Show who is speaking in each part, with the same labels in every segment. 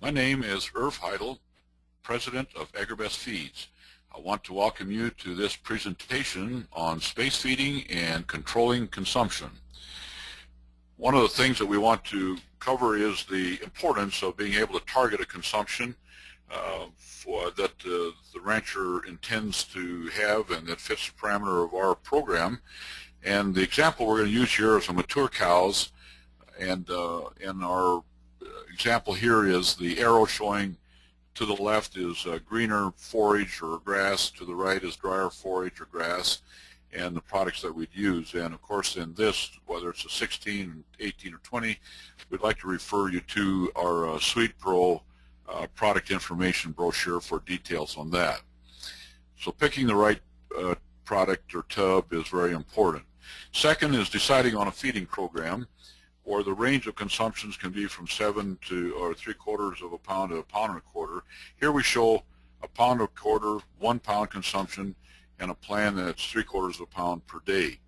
Speaker 1: My name is Irv Haidle, President of Agri-Best Feeds. I want to welcome you to this presentation on space feeding and controlling consumption. One of the things that we want to cover is the importance of being able to target a consumption that the rancher intends to have and that fits the parameter of our program. And the example we're going to use here is the mature cows, and in our example here is the arrow showing to the left is greener forage or grass, to the right is drier forage or grass, and the products that we'd use. And of course in this, whether it's a 16, 18, or 20, we'd like to refer you to our Sweet Pro product information brochure for details on that. So picking the right product or tub is very important. Second is deciding on a feeding program, or the range of consumptions can be from 7 to or 3/4 of a pound to 1 1/4 pounds. Here we show a 1 1/4 pounds, 1 pound consumption, and a plan that's 3/4 of a pound per day.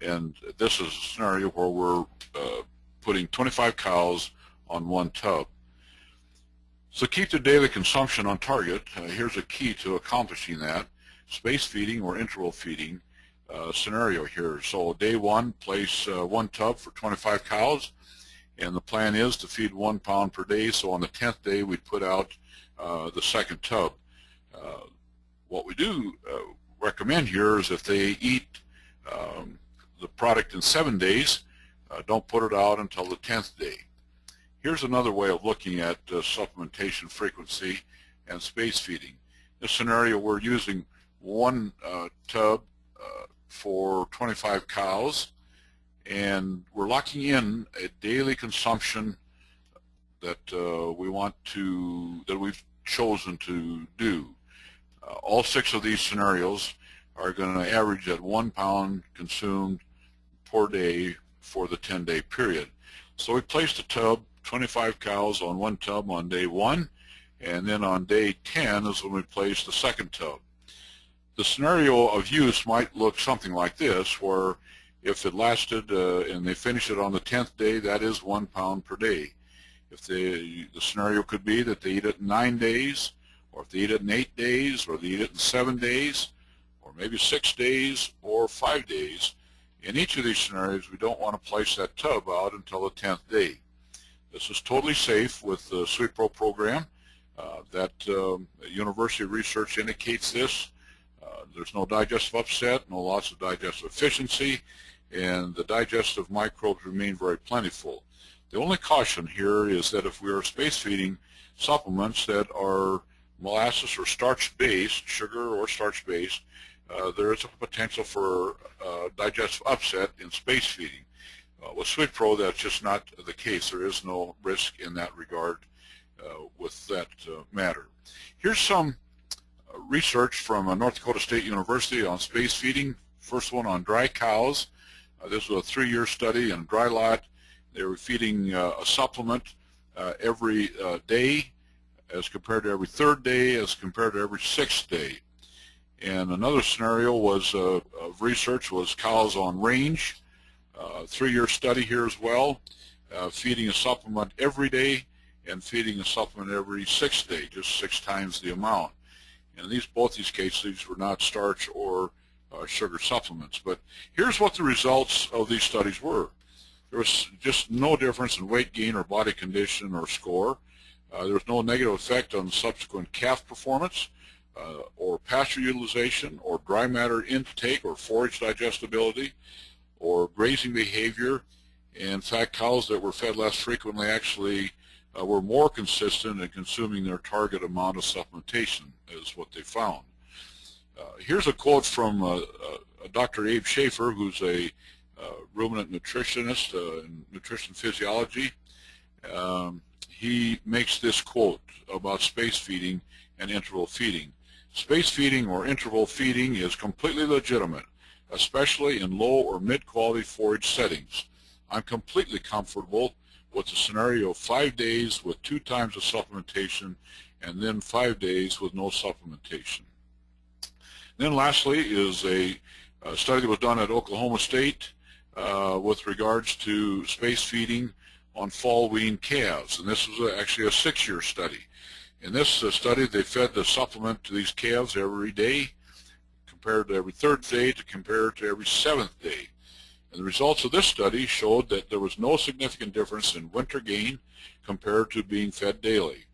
Speaker 1: And this is a scenario where we're putting 25 cows on 1 tub. So keep the daily consumption on target. Here's a key to accomplishing that: space feeding or interval feeding scenario here. So day 1, place 1 tub for 25 cows, and the plan is to feed 1 pound per day. So on the 10th day we put out the 2nd tub. What we do recommend here is if they eat the product in 7 days, don't put it out until the 10th day. Here's another way of looking at supplementation frequency and space feeding. In this scenario, we're using 1 tub for 25 cows, and we're locking in a daily consumption that we've chosen to do. All 6 of these scenarios are going to average at 1 pound consumed per day for the 10-day period. So we placed a tub, 25 cows on 1 tub on day 1, and then on day 10 is when we place the 2nd tub. The scenario of use might look something like this, where if it lasted and they finish it on the 10th day, that is 1 pound per day. If the scenario could be that they eat it in 9 days, or if they eat it in 8 days, or they eat it in 7 days, or maybe 6 days, or 5 days. In each of these scenarios, we don't want to place that tub out until the 10th day. This is totally safe with the Sweet Pro program. University research indicates this. There's no digestive upset, no loss of digestive efficiency, and the digestive microbes remain very plentiful. The only caution here is that if we are space feeding supplements that are molasses or starch-based, sugar or starch-based, there is a potential for digestive upset in space feeding. With Sweet Pro, that's just not the case. There is no risk in that regard with that matter. Here's some research from North Dakota State University on space feeding. First one on dry cows. This was a 3-year study in dry lot. They were feeding a supplement every day as compared to every 3rd day as compared to every 6th day. And another scenario was of research was cows on range. 3-year study here as well, feeding a supplement every day and feeding a supplement every 6th day, just 6 times the amount. And both these cases were not starch or sugar supplements. But here's what the results of these studies were. There was just no difference in weight gain or body condition or score. There was no negative effect on subsequent calf performance or pasture utilization or dry matter intake or forage digestibility or grazing behavior. In fact, cows that were fed less frequently actually were more consistent in consuming their target amount of supplementation, is what they found. Here's a quote from Dr. Abe Schaefer, who's a ruminant nutritionist in nutrition physiology. He makes this quote about space feeding and interval feeding. Space feeding or interval feeding is completely legitimate, especially in low or mid-quality forage settings. I'm completely comfortable with the scenario of 5 days with 2 times the supplementation and then 5 days with no supplementation. Then lastly is a study that was done at Oklahoma State with regards to space feeding on fall weaned calves, and this was actually a 6-year study. In this study, they fed the supplement to these calves every day, compared to every 3rd day to compared to every 7th day. And the results of this study showed that there was no significant difference in winter gain compared to being fed daily.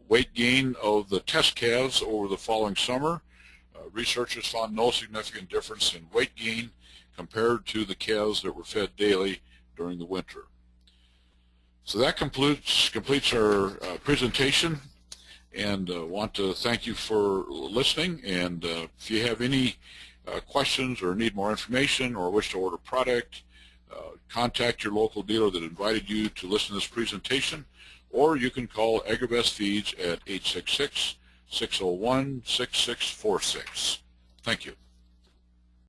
Speaker 1: Weight gain of the test calves over the following summer, researchers found no significant difference in weight gain compared to the calves that were fed daily during the winter. So that completes our presentation, and want to thank you for listening. And if you have any questions or need more information or wish to order product, contact your local dealer that invited you to listen to this presentation, or you can call Agri-Best Feeds at 866-601-6646. Thank you.